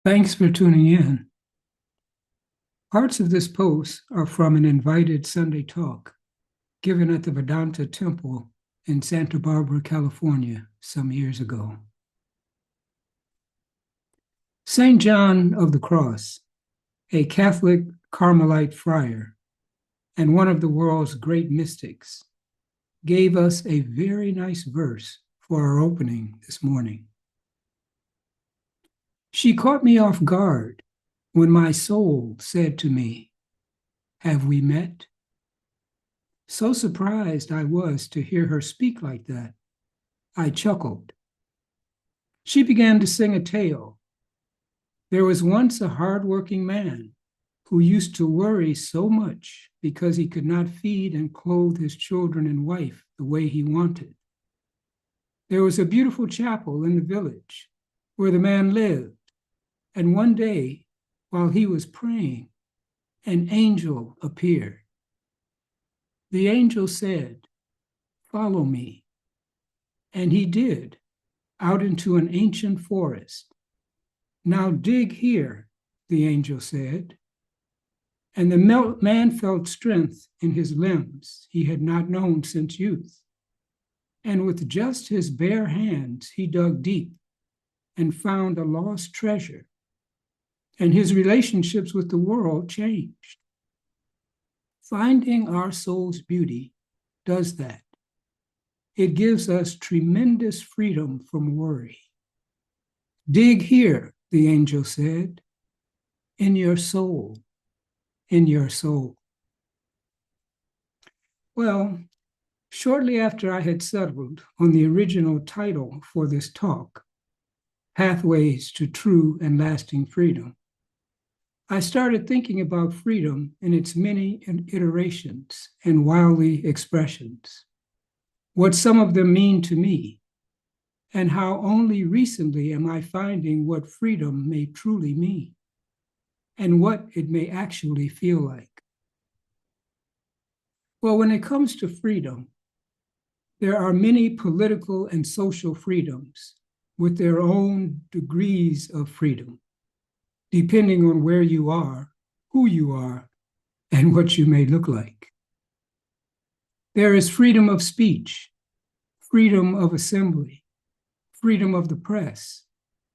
Thanks for tuning in. Parts of this post are from an invited Sunday talk given at the Vedanta Temple in Santa Barbara, California, some years ago. St. John of the Cross, a Catholic Carmelite friar and one of the world's great mystics, gave us a very nice verse for our opening this morning. She caught me off guard when my soul said to me, "Have we met?" So surprised I was to hear her speak like that, I chuckled. She began to sing a tale. There was once a hard-working man who used to worry so much because he could not feed and clothe his children and wife the way he wanted. There was a beautiful chapel in the village where the man lived, and one day, while he was praying, an angel appeared. The angel said, "Follow me." And he did, out into an ancient forest. "Now dig here," the angel said. And the man felt strength in his limbs he had not known since youth. And with just his bare hands, he dug deep and found a lost treasure. And his relationships with the world changed. Finding our soul's beauty does that. It gives us tremendous freedom from worry. Dig here, the angel said, in your soul, in your soul. Well, shortly after I had settled on the original title for this talk, Pathways to True and Lasting Freedom, I started thinking about freedom in its many iterations and wildly expressions, what some of them mean to me, and how only recently am I finding what freedom may truly mean and what it may actually feel like. Well, when it comes to freedom, there are many political and social freedoms with their own degrees of freedom, depending on where you are, who you are, and what you may look like. There is freedom of speech, freedom of assembly, freedom of the press,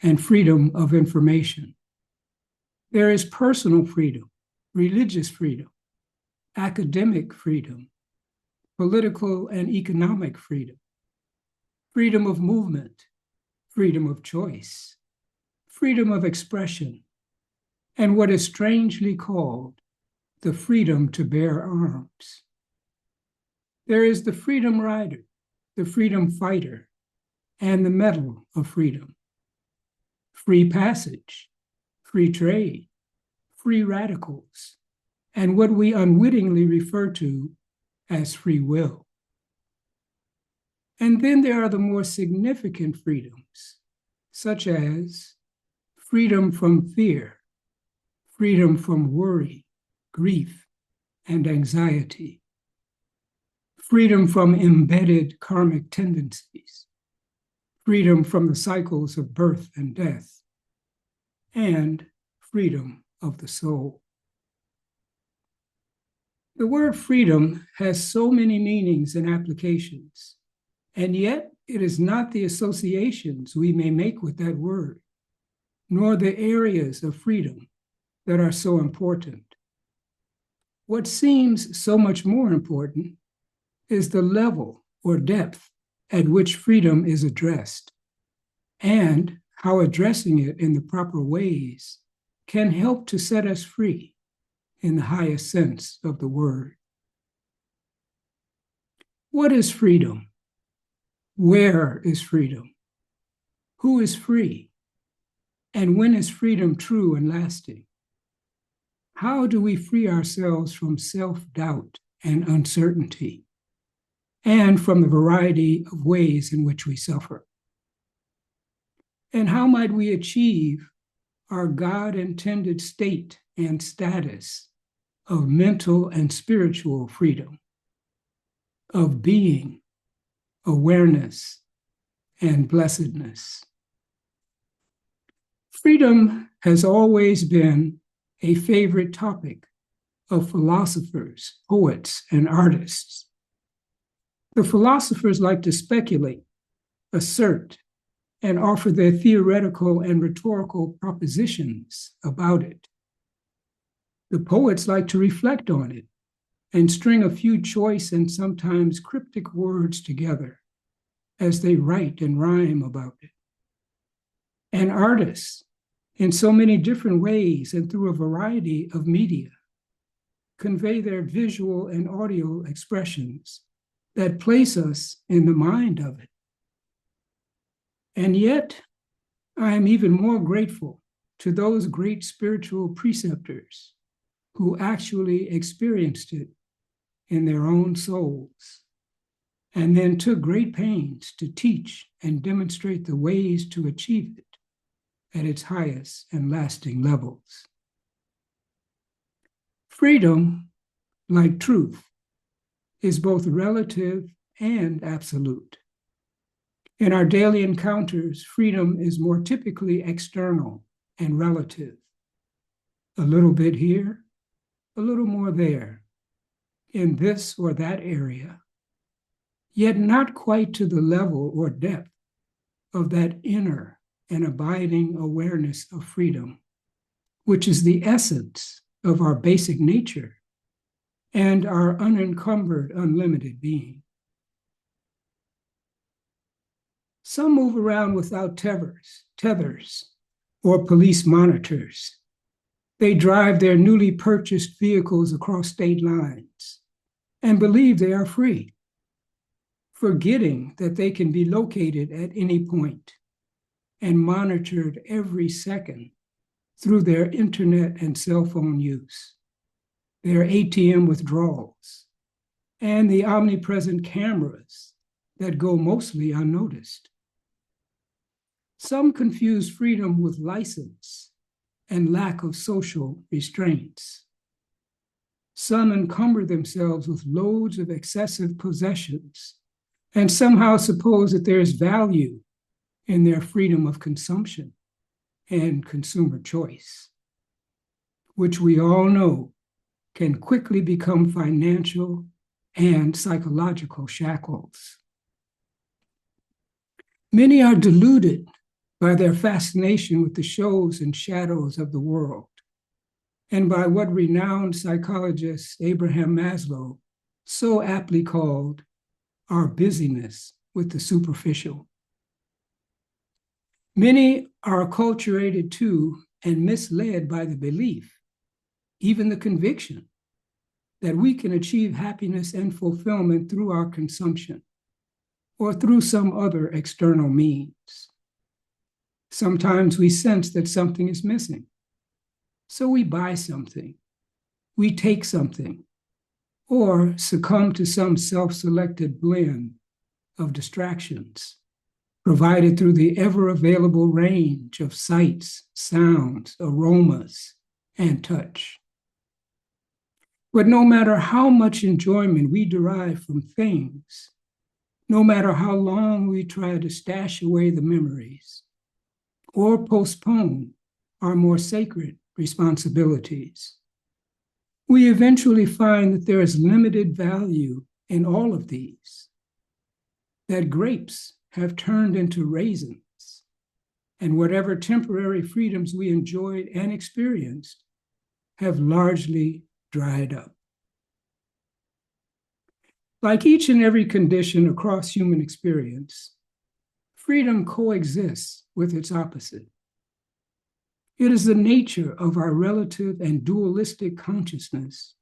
and freedom of information. There is personal freedom, religious freedom, academic freedom, political and economic freedom, freedom of movement, freedom of choice, freedom of expression, and what is strangely called the freedom to bear arms. There is the freedom rider, the freedom fighter, and the medal of freedom. Free passage, free trade, free radicals, and what we unwittingly refer to as free will. And then there are the more significant freedoms, such as freedom from fear, freedom from worry, grief, and anxiety, freedom from embedded karmic tendencies, freedom from the cycles of birth and death, and freedom of the soul. The word freedom has so many meanings and applications, and yet it is not the associations we may make with that word, nor the areas of freedom that are so important. What seems so much more important is the level or depth at which freedom is addressed, and how addressing it in the proper ways can help to set us free in the highest sense of the word. What is freedom? Where is freedom? Who is free? And when is freedom true and lasting? How do we free ourselves from self-doubt and uncertainty, and from the variety of ways in which we suffer? And how might we achieve our God-intended state and status of mental and spiritual freedom, of being, awareness, and blessedness? Freedom has always been a favorite topic of philosophers, poets, and artists. The philosophers like to speculate, assert, and offer their theoretical and rhetorical propositions about it. The poets like to reflect on it and string a few choice and sometimes cryptic words together as they write and rhyme about it. And artists, in so many different ways and through a variety of media, convey their visual and audio expressions that place us in the mind of it. And yet, I am even more grateful to those great spiritual preceptors who actually experienced it in their own souls, and then took great pains to teach and demonstrate the ways to achieve it at its highest and lasting levels. Freedom, like truth, is both relative and absolute. In our daily encounters, freedom is more typically external and relative. A little bit here, a little more there, in this or that area, yet not quite to the level or depth of that inner and abiding awareness of freedom, which is the essence of our basic nature and our unencumbered, unlimited being. Some move around without tethers, or police monitors. They drive their newly purchased vehicles across state lines and believe they are free, forgetting that they can be located at any point and monitored every second through their internet and cell phone use, their ATM withdrawals, and the omnipresent cameras that go mostly unnoticed. Some confuse freedom with license and lack of social restraints. Some encumber themselves with loads of excessive possessions and somehow suppose that there is value in their freedom of consumption and consumer choice, which we all know can quickly become financial and psychological shackles. Many are deluded by their fascination with the shows and shadows of the world, and by what renowned psychologist Abraham Maslow so aptly called our busyness with the superficial. Many are acculturated to and misled by the belief, even the conviction, that we can achieve happiness and fulfillment through our consumption or through some other external means. Sometimes we sense that something is missing, so we buy something, we take something, or succumb to some self-selected blend of distractions provided through the ever-available range of sights, sounds, aromas, and touch. But no matter how much enjoyment we derive from things, no matter how long we try to stash away the memories or postpone our more sacred responsibilities, we eventually find that there is limited value in all of these, that grapes have turned into raisins, and whatever temporary freedoms we enjoyed and experienced have largely dried up. Like each and every condition across human experience, freedom coexists with its opposite. It is the nature of our relative and dualistic consciousness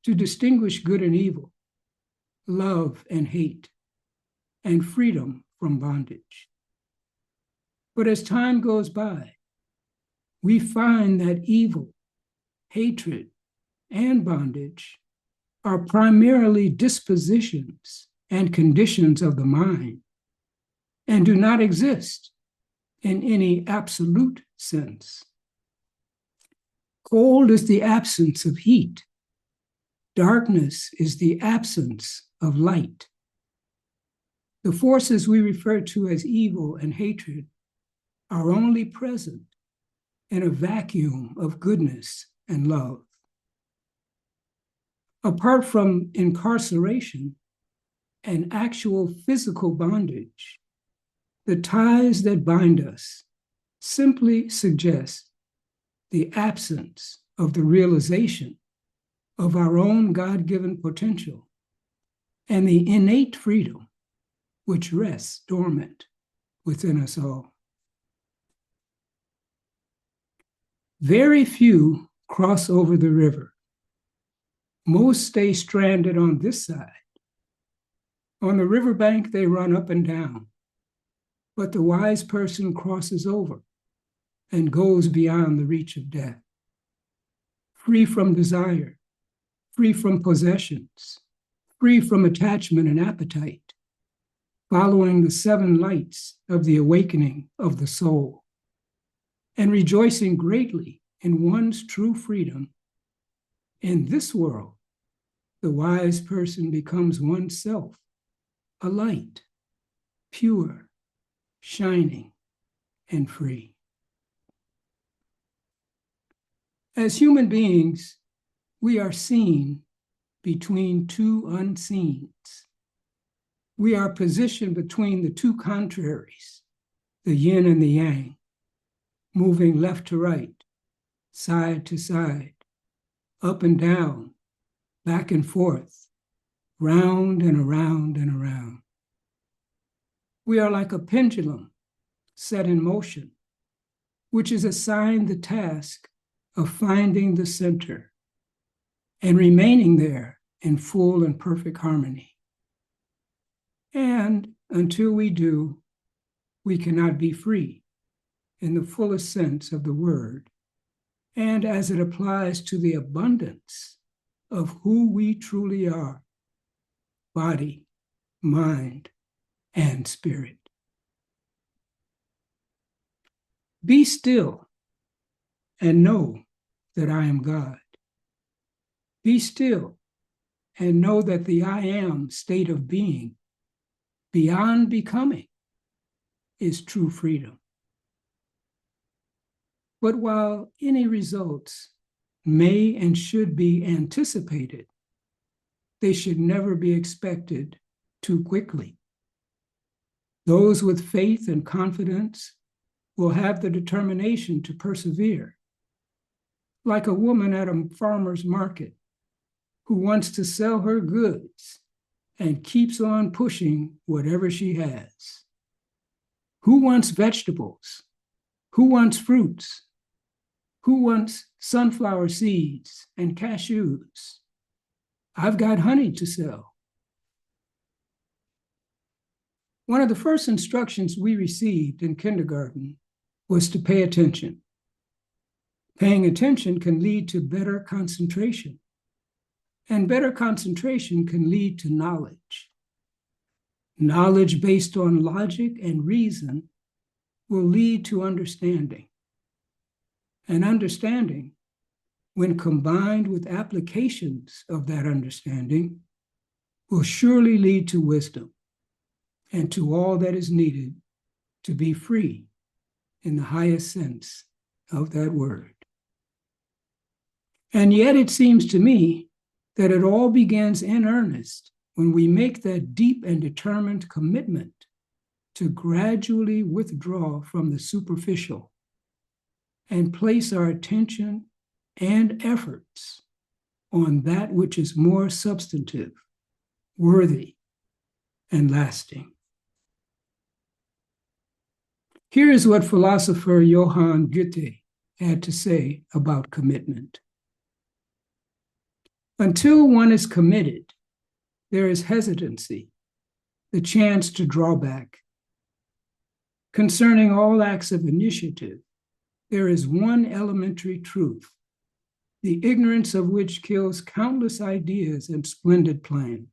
to distinguish good and evil, love and hate, and freedom from bondage. But as time goes by, we find that evil, hatred, and bondage are primarily dispositions and conditions of the mind and do not exist in any absolute sense. Cold is the absence of heat. Darkness is the absence of light. The forces we refer to as evil and hatred are only present in a vacuum of goodness and love. Apart from incarceration and actual physical bondage, the ties that bind us simply suggest the absence of the realization of our own God-given potential and the innate freedom which rests dormant within us all. Very few cross over the river. Most stay stranded on this side. On the riverbank, they run up and down, but the wise person crosses over and goes beyond the reach of death, free from desire, free from possessions, free from attachment and appetite, following the seven lights of the awakening of the soul, and rejoicing greatly in one's true freedom. In this world, the wise person becomes oneself, a light, pure, shining, and free. As human beings, we are seen between two unseens. We are positioned between the two contraries, the yin and the yang, moving left to right, side to side, up and down, back and forth, round and around and around. We are like a pendulum set in motion, which is assigned the task of finding the center and remaining there in full and perfect harmony. And until we do, we cannot be free in the fullest sense of the word, and as it applies to the abundance of who we truly are, body, mind, and spirit. Be still and know that I am God. Be still and know that the I am state of being, beyond becoming, is true freedom. But while any results may and should be anticipated, they should never be expected too quickly. Those with faith and confidence will have the determination to persevere, like a woman at a farmer's market who wants to sell her goods and keeps on pushing whatever she has. Who wants vegetables? Who wants fruits? Who wants sunflower seeds and cashews? I've got honey to sell. One of the first instructions we received in kindergarten was to pay attention. Paying attention can lead to better concentration, and better concentration can lead to knowledge. Knowledge based on logic and reason will lead to understanding. And understanding, when combined with applications of that understanding, will surely lead to wisdom and to all that is needed to be free in the highest sense of that word. And yet it seems to me that it all begins in earnest when we make that deep and determined commitment to gradually withdraw from the superficial and place our attention and efforts on that which is more substantive, worthy, and lasting. Here is what philosopher Johann Goethe had to say about commitment. Until one is committed, there is hesitancy, the chance to draw back. Concerning all acts of initiative, there is one elementary truth, the ignorance of which kills countless ideas and splendid plans.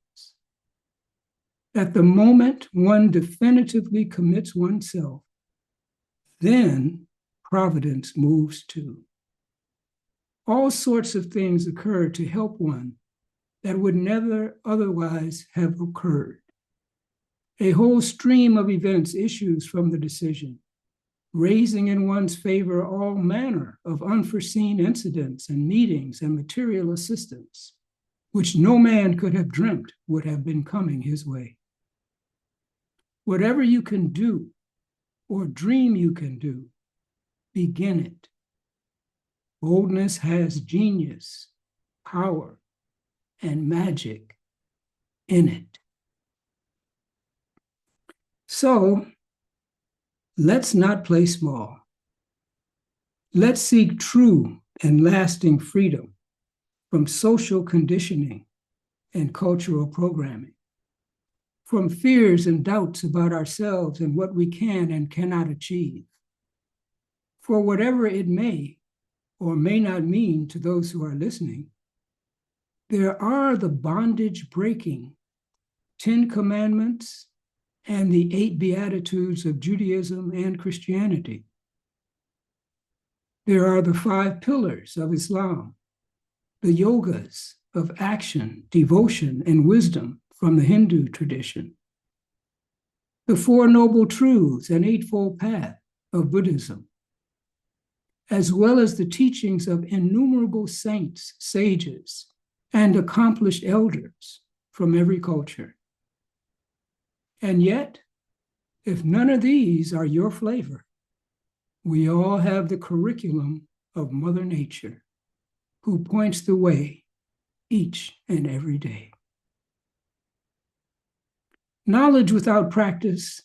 At the moment one definitively commits oneself, then providence moves too. All sorts of things occur to help one that would never otherwise have occurred. A whole stream of events issues from the decision, raising in one's favor all manner of unforeseen incidents and meetings and material assistance, which no man could have dreamt would have been coming his way. Whatever you can do or dream you can do, begin it. Boldness has genius, power, and magic in it. So let's not play small. Let's seek true and lasting freedom from social conditioning and cultural programming, from fears and doubts about ourselves and what we can and cannot achieve. For whatever it may or may not mean to those who are listening, there are the bondage-breaking 10 Commandments and the 8 Beatitudes of Judaism and Christianity. There are the 5 pillars of Islam, the yogas of action, devotion, and wisdom from the Hindu tradition, the 4 Noble Truths and Eightfold Path of Buddhism, as well as the teachings of innumerable saints, sages, and accomplished elders from every culture. And yet, if none of these are your flavor, we all have the curriculum of Mother Nature, who points the way each and every day. Knowledge without practice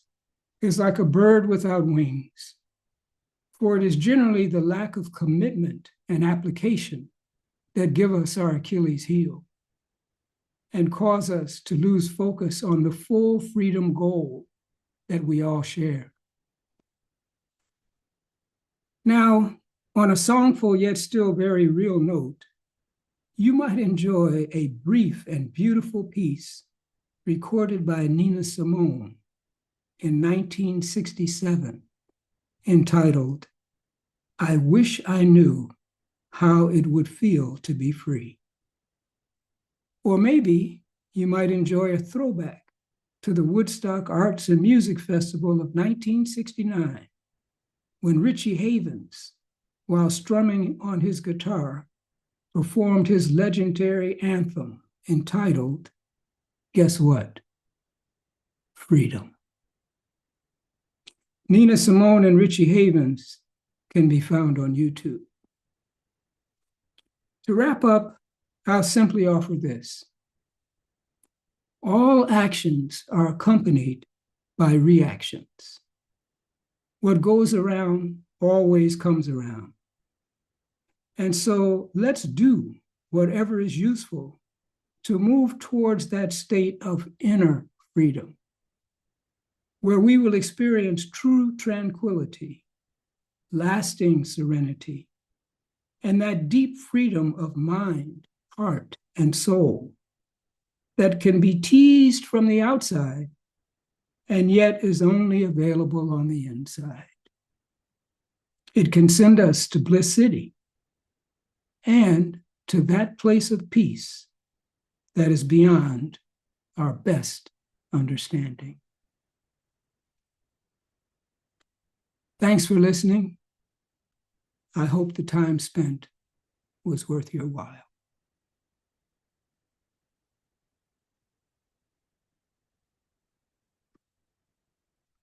is like a bird without wings, for it is generally the lack of commitment and application that give us our Achilles heel and cause us to lose focus on the full freedom goal that we all share. Now, on a songful yet still very real note, you might enjoy a brief and beautiful piece recorded by Nina Simone in 1967, entitled, "I Wish I Knew How It Would Feel to Be Free." Or maybe you might enjoy a throwback to the Woodstock Arts and Music Festival of 1969, when Richie Havens, while strumming on his guitar, performed his legendary anthem entitled, guess what? Freedom. Nina Simone and Richie Havens can be found on YouTube. To wrap up, I'll simply offer this. All actions are accompanied by reactions. What goes around always comes around. And so let's do whatever is useful to move towards that state of inner freedom, where we will experience true tranquility, lasting serenity, and that deep freedom of mind, heart, and soul that can be teased from the outside and yet is only available on the inside. It can send us to Bliss City and to that place of peace that is beyond our best understanding. Thanks for listening. I hope the time spent was worth your while.